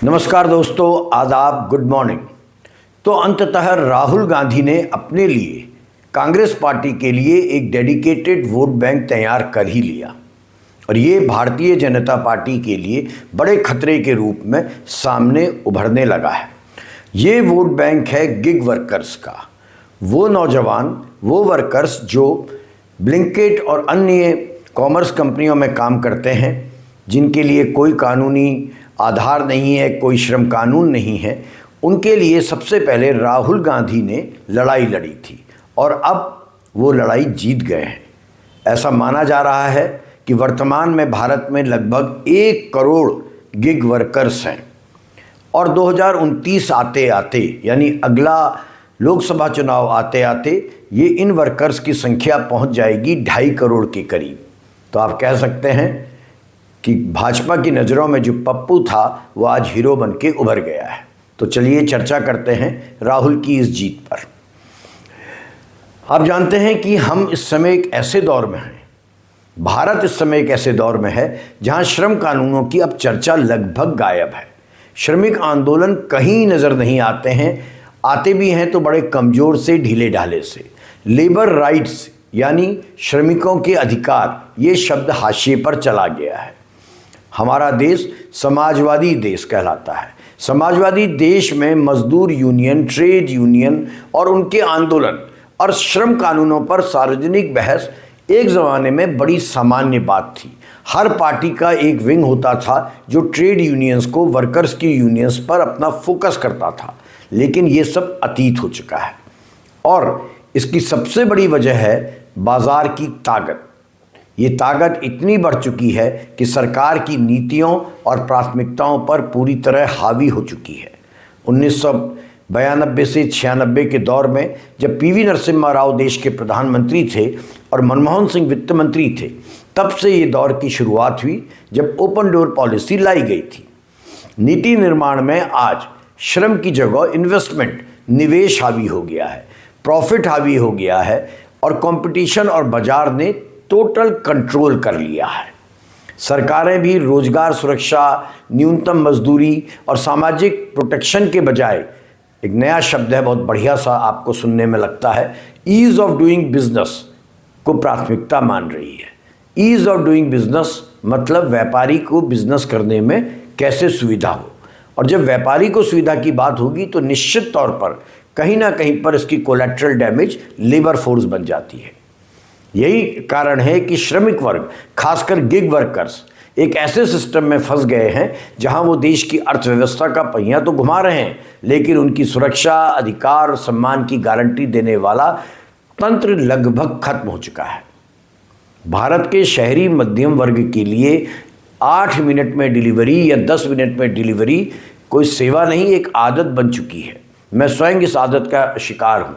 नमस्कार दोस्तों, आदाब, गुड मॉर्निंग। तो अंततः राहुल गांधी ने अपने लिए कांग्रेस पार्टी के लिए एक डेडिकेटेड वोट बैंक तैयार कर ही लिया और ये भारतीय जनता पार्टी के लिए बड़े खतरे के रूप में सामने उभरने लगा है। ये वोट बैंक है गिग वर्कर्स का। वो नौजवान, वो वर्कर्स जो ब्लिंकिट और अन्य कॉमर्स कंपनियों में काम करते हैं, जिनके लिए कोई कानूनी आधार नहीं है, कोई श्रम कानून नहीं है, उनके लिए सबसे पहले राहुल गांधी ने लड़ाई लड़ी थी और अब वो लड़ाई जीत गए हैं। ऐसा माना जा रहा है कि वर्तमान में भारत में लगभग 1 करोड़ गिग वर्कर्स हैं और 2029 आते आते, यानी अगला लोकसभा चुनाव आते आते, ये इन वर्कर्स की संख्या पहुंच जाएगी 2.5 करोड़ के करीब। तो आप कह सकते हैं कि भाजपा की नज़रों में जो पप्पू था वो आज हीरो बन के उभर गया है। तो चलिए चर्चा करते हैं राहुल की इस जीत पर। आप जानते हैं कि हम इस समय एक ऐसे दौर में हैं, भारत इस समय एक ऐसे दौर में है जहां श्रम कानूनों की अब चर्चा लगभग गायब है। श्रमिक आंदोलन कहीं नज़र नहीं आते हैं, आते भी हैं तो बड़े कमज़ोर से, ढीले ढाले से। लेबर राइट्स यानी श्रमिकों के अधिकार, ये शब्द हाशिए पर चला गया है। हमारा देश समाजवादी देश कहलाता है। समाजवादी देश में मजदूर यूनियन, ट्रेड यूनियन और उनके आंदोलन और श्रम कानूनों पर सार्वजनिक बहस एक ज़माने में बड़ी सामान्य बात थी। हर पार्टी का एक विंग होता था जो ट्रेड यूनियंस को, वर्कर्स की यूनियंस पर अपना फोकस करता था। लेकिन ये सब अतीत हो चुका है और इसकी सबसे बड़ी वजह है बाज़ार की ताकत। ये ताकत इतनी बढ़ चुकी है कि सरकार की नीतियों और प्राथमिकताओं पर पूरी तरह हावी हो चुकी है। 1992 से 96 के दौर में जब पीवी नरसिम्हा राव देश के प्रधानमंत्री थे और मनमोहन सिंह वित्त मंत्री थे, तब से ये दौर की शुरुआत हुई जब ओपन डोर पॉलिसी लाई गई थी। नीति निर्माण में आज श्रम की जगह इन्वेस्टमेंट, निवेश हावी हो गया है, प्रॉफिट हावी हो गया है और कंपटीशन और बाजार ने टोटल कंट्रोल कर लिया है। सरकारें भी रोजगार सुरक्षा, न्यूनतम मजदूरी और सामाजिक प्रोटेक्शन के बजाय, एक नया शब्द है बहुत बढ़िया सा, आपको सुनने में लगता है, ईज ऑफ डूइंग बिजनेस को प्राथमिकता मान रही है। ईज ऑफ डूइंग बिजनेस मतलब व्यापारी को बिजनेस करने में कैसे सुविधा हो, और जब व्यापारी को सुविधा की बात होगी तो निश्चित तौर पर कहीं ना कहीं पर इसकी कोलैटरल डैमेज लेबर फोर्स बन जाती है। यही कारण है कि श्रमिक वर्ग, खासकर गिग वर्कर्स, एक ऐसे सिस्टम में फंस गए हैं जहां वो देश की अर्थव्यवस्था का पहिया तो घुमा रहे हैं, लेकिन उनकी सुरक्षा, अधिकार और सम्मान की गारंटी देने वाला तंत्र लगभग खत्म हो चुका है। भारत के शहरी मध्यम वर्ग के लिए 8 मिनट में डिलीवरी या 10 मिनट में डिलीवरी कोई सेवा नहीं, एक आदत बन चुकी है। मैं स्वयं इस आदत का शिकार हूँ।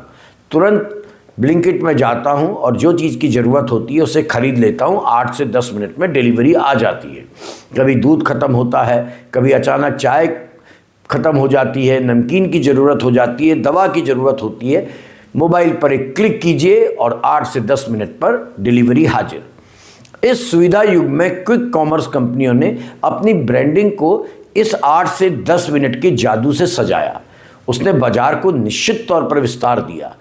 तुरंत ब्लिंकिट में जाता हूँ और जो चीज़ की ज़रूरत होती है उसे ख़रीद लेता हूँ। 8 से 10 मिनट में डिलीवरी आ जाती है। कभी दूध ख़त्म होता है, कभी अचानक चाय ख़त्म हो जाती है, नमकीन की ज़रूरत हो जाती है, दवा की ज़रूरत होती है, मोबाइल पर एक क्लिक कीजिए और 8 से 10 मिनट पर डिलीवरी हाजिर। इस सुविधा युग में क्विक कॉमर्स कंपनियों ने अपनी ब्रांडिंग को इस 8 से 10 मिनट के जादू से सजाया। उसने बाजार को निश्चित तौर पर विस्तार दिया,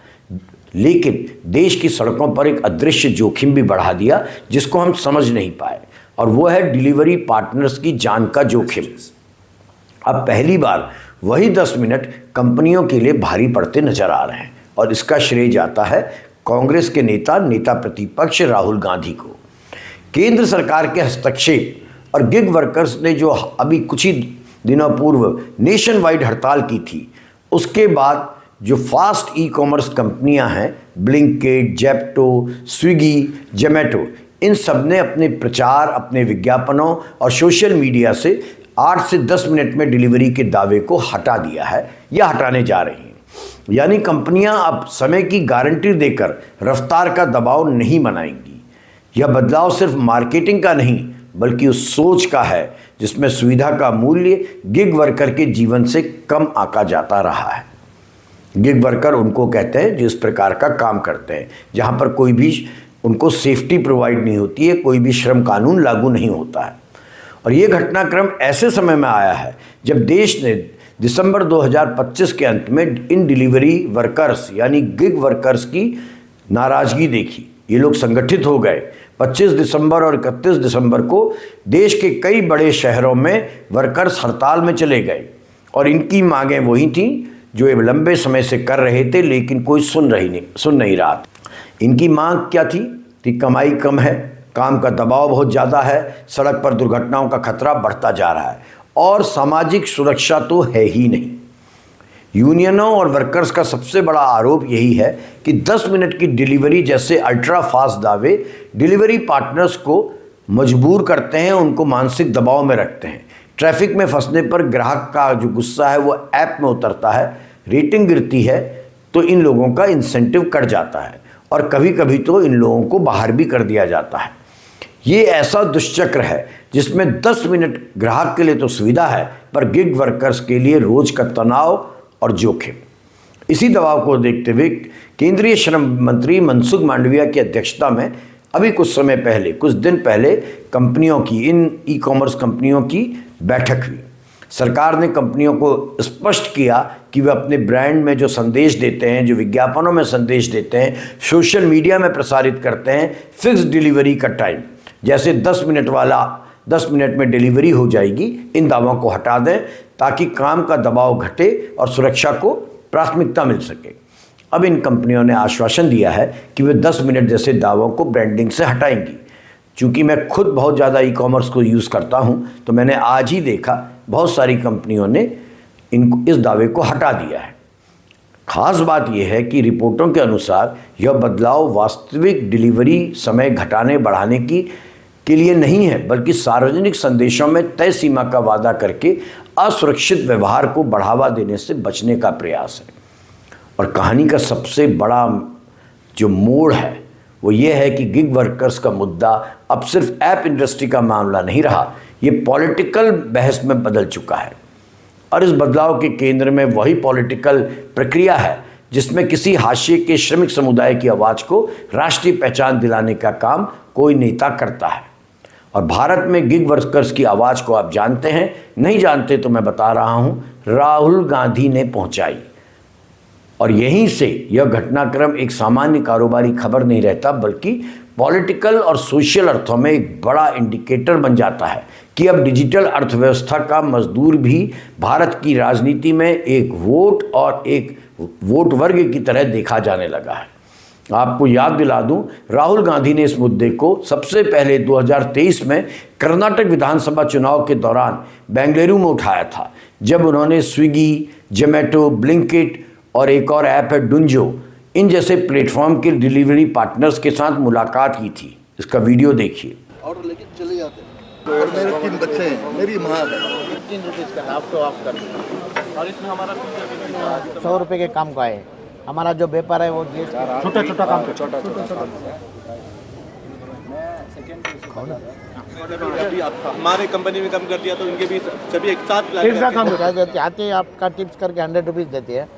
लेकिन देश की सड़कों पर एक अदृश्य जोखिम भी बढ़ा दिया जिसको हम समझ नहीं पाए, और वो है डिलीवरी पार्टनर्स की जान का जोखिम। अब पहली बार वही 10 मिनट कंपनियों के लिए भारी पड़ते नजर आ रहे हैं और इसका श्रेय जाता है कांग्रेस के नेता प्रतिपक्ष राहुल गांधी को। केंद्र सरकार के हस्तक्षेप और गिग वर्कर्स ने जो अभी कुछ ही दिनों पूर्व नेशन वाइड हड़ताल की थी, उसके बाद जो फास्ट ई कॉमर्स कंपनियां हैं, ब्लिंकिट, जेप्टो, स्विगी, जोमैटो, इन सब ने अपने प्रचार, अपने विज्ञापनों और सोशल मीडिया से 8 से 10 मिनट में डिलीवरी के दावे को हटा दिया है या हटाने जा रही हैं। यानी कंपनियां अब समय की गारंटी देकर रफ्तार का दबाव नहीं बनाएंगी। यह बदलाव सिर्फ मार्केटिंग का नहीं बल्कि उस सोच का है जिसमें सुविधा का मूल्य गिग वर्कर के जीवन से कम आंका जाता रहा है। गिग वर्कर उनको कहते हैं जो इस प्रकार का काम करते हैं, जहां पर कोई भी उनको सेफ्टी प्रोवाइड नहीं होती है, कोई भी श्रम कानून लागू नहीं होता है। और ये घटनाक्रम ऐसे समय में आया है जब देश ने दिसंबर 2025 के अंत में इन डिलीवरी वर्कर्स यानी गिग वर्कर्स की नाराज़गी देखी। ये लोग संगठित हो गए। 25 दिसंबर और 31 दिसंबर को देश के कई बड़े शहरों में वर्कर्स हड़ताल में चले गए और इनकी मांगें वही थीं जो ये लंबे समय से कर रहे थे, लेकिन कोई सुन नहीं रहा था। इनकी मांग क्या थी कि कमाई कम है, काम का दबाव बहुत ज़्यादा है, सड़क पर दुर्घटनाओं का खतरा बढ़ता जा रहा है और सामाजिक सुरक्षा तो है ही नहीं। यूनियनों और वर्कर्स का सबसे बड़ा आरोप यही है कि 10 मिनट की डिलीवरी जैसे अल्ट्रा फास्ट दावे डिलीवरी पार्टनर्स को मजबूर करते हैं, उनको मानसिक दबाव में रखते हैं। ट्रैफिक में फंसने पर ग्राहक का जो गुस्सा है वो ऐप में उतरता है, रेटिंग गिरती है तो इन लोगों का इंसेंटिव कट जाता है और कभी कभी तो इन लोगों को बाहर भी कर दिया जाता है। ये ऐसा दुष्चक्र है जिसमें 10 मिनट ग्राहक के लिए तो सुविधा है, पर गिग वर्कर्स के लिए रोज का तनाव और जोखिम। इसी दबाव को देखते हुए केंद्रीय श्रम मंत्री मनसुख मांडविया की अध्यक्षता में अभी कुछ दिन पहले कंपनियों की, इन ई कॉमर्स कंपनियों की बैठक हुई। सरकार ने कंपनियों को स्पष्ट किया कि वे अपने ब्रांड में जो संदेश देते हैं, जो विज्ञापनों में संदेश देते हैं, सोशल मीडिया में प्रसारित करते हैं फिक्स डिलीवरी का टाइम, जैसे 10 मिनट वाला 10 मिनट में डिलीवरी हो जाएगी, इन दावों को हटा दें ताकि काम का दबाव घटे और सुरक्षा को प्राथमिकता मिल सके। अब इन कंपनियों ने आश्वासन दिया है कि वे 10 मिनट जैसे दावों को ब्रांडिंग से हटाएंगी। चूँकि मैं खुद बहुत ज़्यादा ई कॉमर्स को यूज़ करता हूँ तो मैंने आज ही देखा बहुत सारी कंपनियों ने इस दावे को हटा दिया है। खास बात यह है कि रिपोर्टों के अनुसार यह बदलाव वास्तविक डिलीवरी समय घटाने बढ़ाने के लिए नहीं है, बल्कि सार्वजनिक संदेशों में तय सीमा का वादा करके असुरक्षित व्यवहार को बढ़ावा देने से बचने का प्रयास है। और कहानी का सबसे बड़ा जो मोड़ है वो ये है कि गिग वर्कर्स का मुद्दा अब सिर्फ ऐप इंडस्ट्री का मामला नहीं रहा, ये पॉलिटिकल बहस में बदल चुका है। और इस बदलाव के केंद्र में वही पॉलिटिकल प्रक्रिया है जिसमें किसी हाशिए के श्रमिक समुदाय की आवाज़ को राष्ट्रीय पहचान दिलाने का काम कोई नेता करता है। और भारत में गिग वर्कर्स की आवाज़ को आप जानते हैं, नहीं जानते तो मैं बता रहा हूँ, राहुल गांधी ने पहुँचाई। और यहीं से यह घटनाक्रम एक सामान्य कारोबारी खबर नहीं रहता, बल्कि पॉलिटिकल और सोशल अर्थों में एक बड़ा इंडिकेटर बन जाता है कि अब डिजिटल अर्थव्यवस्था का मजदूर भी भारत की राजनीति में एक वोट और एक वोट वर्ग की तरह देखा जाने लगा है। आपको याद दिला दूं, राहुल गांधी ने इस मुद्दे को सबसे पहले 2023 में कर्नाटक विधानसभा चुनाव के दौरान बेंगलुरु में उठाया था, जब उन्होंने स्विगी, जोमैटो, ब्लिंकिट और एक और ऐप है डुंजो, इन जैसे प्लेटफॉर्म के डिलीवरी पार्टनर्स के साथ मुलाकात की थी। इसका वीडियो देखिए। ऑर्डर लेके चले जाते हैं और मेरे 3 बच्चे हैं, मेरी माँ है। 15 रुपीज़ का आप तो आप कर दो। और इसमें हमारा 100 रुपये के काम का है। हमारा जो व्यापार है वो छोटा छोटा काम का छोटा हमारे कंपनी में कम कर दिया तो इनके भी सभी एक साथ काम देते आते आपका टिप्स करके 100 रुपीज़ देते हैं,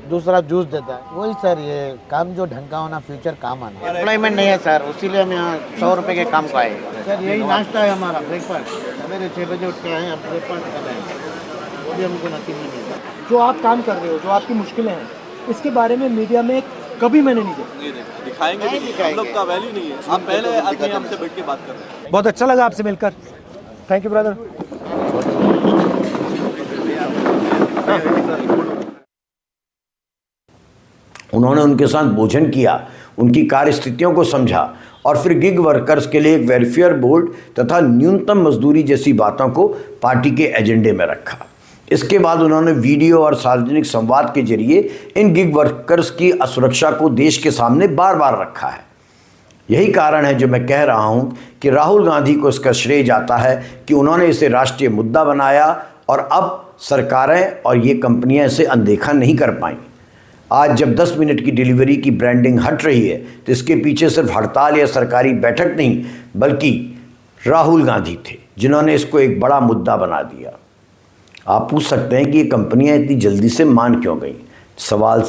दूसरा जूस देता है। वही सर, ये काम जो ढंग का होना, फ्यूचर काम आना। एम्प्लॉयमेंट नहीं है सर, इसीलिए हम यहाँ 100 रुपये के काम का है सर। यही नाश्ता है हमारा, ब्रेकफास्ट। सवेरे 6 बजे उठ के आए, अब ब्रेकफास्ट कर रहे हैं, वो भी हमको नसीब नहीं मिलता। जो आप काम कर रहे हो, जो आपकी मुश्किलें हैं, इसके बारे में मीडिया में कभी मैंने नहीं देखा। दिखाएंगे हम लोग का वैल्यू नहीं है। आप पहले आदमी हमसे बैठ के बात कर रहे हैं। बहुत अच्छा लगा आपसे मिलकर। Thank you brother. उन्होंने उनके साथ भोजन किया, उनकी कार्य स्थितियों को समझा और फिर गिग वर्कर्स के लिए एक वेलफेयर बोर्ड तथा न्यूनतम मजदूरी जैसी बातों को पार्टी के एजेंडे में रखा। इसके बाद उन्होंने वीडियो और सार्वजनिक संवाद के जरिए इन गिग वर्कर्स की असुरक्षा को देश के सामने बार बार रखा है। यही कारण है जो मैं कह रहा हूं कि राहुल गांधी को इसका श्रेय जाता है कि उन्होंने इसे राष्ट्रीय मुद्दा बनाया और अब सरकारें और ये कंपनियां इसे अनदेखा नहीं कर पाईं। आज जब 10 मिनट की डिलीवरी की ब्रांडिंग हट रही है तो इसके पीछे सिर्फ हड़ताल या सरकारी बैठक नहीं, बल्कि राहुल गांधी थे जिन्होंने इसको एक बड़ा मुद्दा बना दिया। आप पूछ सकते हैं कि ये कंपनियां इतनी जल्दी से मान क्यों गई। सवाल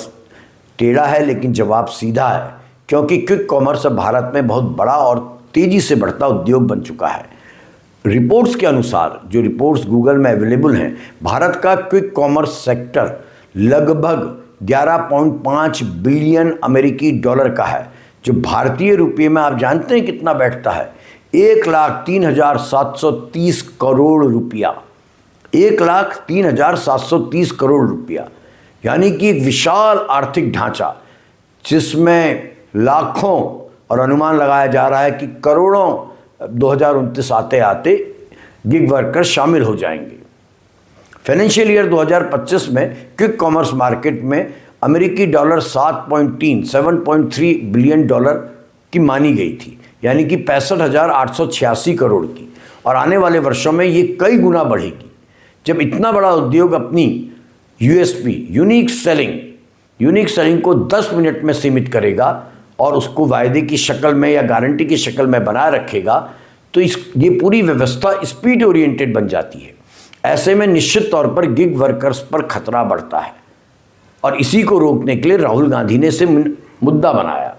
टेढ़ा है लेकिन जवाब सीधा है, क्योंकि क्विक कॉमर्स अब भारत में बहुत बड़ा और तेज़ी से बढ़ता उद्योग बन चुका है। रिपोर्ट्स के अनुसार, जो रिपोर्ट्स गूगल में अवेलेबल हैं, भारत का क्विक कॉमर्स सेक्टर लगभग 11.5 बिलियन अमेरिकी डॉलर का है, जो भारतीय रुपये में आप जानते हैं कितना बैठता है? 1,03,730 करोड़ रुपया। 1,03,730 करोड़ रुपया, यानी कि एक विशाल आर्थिक ढांचा जिसमें लाखों और अनुमान लगाया जा रहा है कि करोड़ों 2029 आते आते गिग वर्कर्स शामिल हो जाएंगे। फाइनेंशियल ईयर 2025 में क्विक कॉमर्स मार्केट में अमेरिकी डॉलर 7.3 बिलियन डॉलर की मानी गई थी, यानी कि 65,886 करोड़ की, और आने वाले वर्षों में ये कई गुना बढ़ेगी। जब इतना बड़ा उद्योग अपनी यूएसपी यूनिक सेलिंग को 10 मिनट में सीमित करेगा और उसको वायदे की शक्ल में या गारंटी की शक्ल में बनाए रखेगा, तो ये पूरी व्यवस्था स्पीड ओरिएंटेड बन जाती है। ऐसे में निश्चित तौर पर गिग वर्कर्स पर खतरा बढ़ता है, और इसी को रोकने के लिए राहुल गांधी ने इसे मुद्दा बनाया।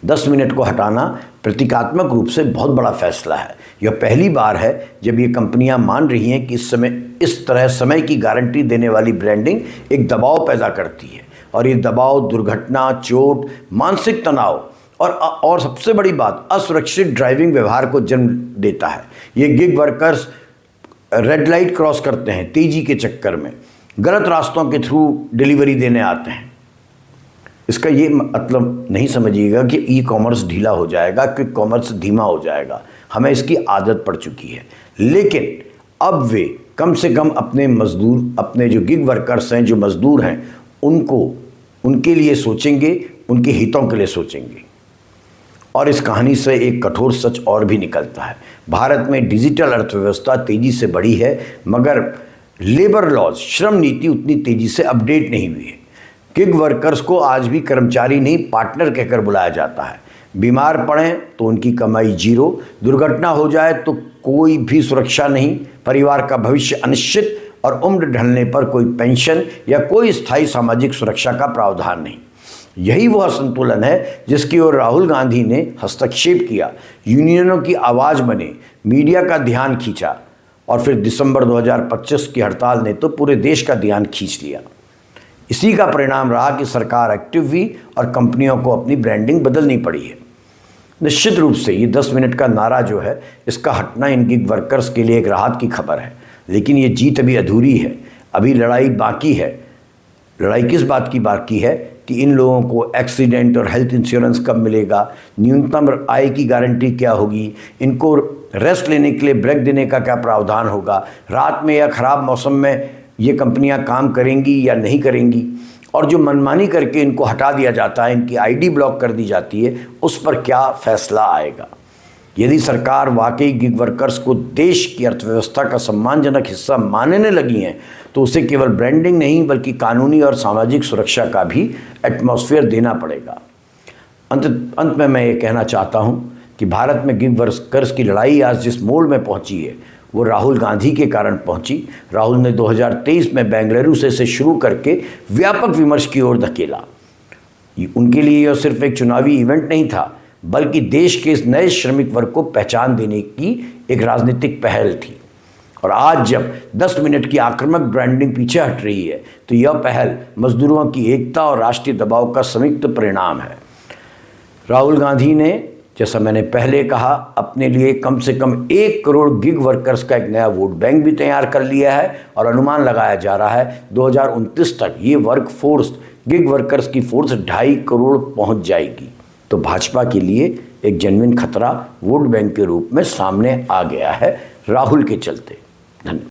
10 मिनट को हटाना प्रतीकात्मक रूप से बहुत बड़ा फैसला है। यह पहली बार है जब ये कंपनियां मान रही हैं कि इस तरह समय की गारंटी देने वाली ब्रांडिंग एक दबाव पैदा करती है, और ये दबाव दुर्घटना, चोट, मानसिक तनाव और सबसे बड़ी बात असुरक्षित ड्राइविंग व्यवहार को जन्म देता है। ये gig workers red light cross करते हैं तेजी के चक्कर में, गलत रास्तों के थ्रू डिलीवरी देने आते हैं। इसका ये मतलब नहीं समझिएगा कि ई कॉमर्स ढीला हो जाएगा, क्विक कॉमर्स धीमा हो जाएगा। हमें इसकी आदत पड़ चुकी है, लेकिन अब वे कम से कम अपने जो गिग वर्कर्स हैं, जो मजदूर हैं, उनके लिए सोचेंगे, उनके हितों के लिए सोचेंगे। और इस कहानी से एक कठोर सच और भी निकलता है। भारत में डिजिटल अर्थव्यवस्था तेजी से बढ़ी है, मगर लेबर लॉज, श्रम नीति उतनी तेजी से अपडेट नहीं हुई है। गिग वर्कर्स को आज भी कर्मचारी नहीं, पार्टनर कहकर बुलाया जाता है। बीमार पड़ें तो उनकी कमाई जीरो, दुर्घटना हो जाए तो कोई भी सुरक्षा नहीं, परिवार का भविष्य अनिश्चित, और उम्र ढलने पर कोई पेंशन या कोई स्थायी सामाजिक सुरक्षा का प्रावधान नहीं। यही वह असंतुलन है जिसकी ओर राहुल गांधी ने हस्तक्षेप किया, यूनियनों की आवाज़ बने, मीडिया का ध्यान खींचा, और फिर दिसंबर 2025 की हड़ताल ने तो पूरे देश का ध्यान खींच लिया। इसी का परिणाम रहा कि सरकार एक्टिव हुई और कंपनियों को अपनी ब्रांडिंग बदलनी पड़ी है। निश्चित रूप से ये 10 मिनट का नारा जो है, इसका हटना इन गिग वर्कर्स के लिए एक राहत की खबर है, लेकिन ये जीत अभी अधूरी है। अभी लड़ाई बाकी है। लड़ाई किस बात की बाकी है कि इन लोगों को एक्सीडेंट और हेल्थ इंश्योरेंस कब मिलेगा, न्यूनतम आय की गारंटी क्या होगी, इनको रेस्ट लेने के लिए ब्रेक देने का क्या प्रावधान होगा, रात में या ख़राब मौसम में ये कंपनियां काम करेंगी या नहीं करेंगी, और जो मनमानी करके इनको हटा दिया जाता है, इनकी आईडी ब्लॉक कर दी जाती है, उस पर क्या फैसला आएगा। यदि सरकार वाकई गिग वर्कर्स को देश की अर्थव्यवस्था का सम्मानजनक हिस्सा मानने लगी हैं, तो उसे केवल ब्रांडिंग नहीं बल्कि कानूनी और सामाजिक सुरक्षा का भी एटमॉस्फेयर देना पड़ेगा। अंत में मैं ये कहना चाहता हूँ कि भारत में गिग वर्कर्स की लड़ाई आज जिस मोड़ में पहुँची है, वो राहुल गांधी के कारण पहुंची। राहुल ने 2023 में बेंगलुरु से इसे शुरू करके व्यापक विमर्श की ओर धकेला। उनके लिए यह सिर्फ एक चुनावी इवेंट नहीं था, बल्कि देश के इस नए श्रमिक वर्ग को पहचान देने की एक राजनीतिक पहल थी। और आज जब 10 मिनट की आक्रामक ब्रांडिंग पीछे हट रही है, तो यह पहल मजदूरों की एकता और राष्ट्रीय दबाव का संयुक्त परिणाम है। राहुल गांधी ने, जैसा मैंने पहले कहा, अपने लिए कम से कम 1 करोड़ गिग वर्कर्स का एक नया वोट बैंक भी तैयार कर लिया है, और अनुमान लगाया जा रहा है 2029 तक ये वर्कफोर्स, गिग वर्कर्स की फोर्स 2.5 करोड़ पहुंच जाएगी। तो भाजपा के लिए एक जेन्युइन खतरा वोट बैंक के रूप में सामने आ गया है राहुल के चलते। धन्यवाद।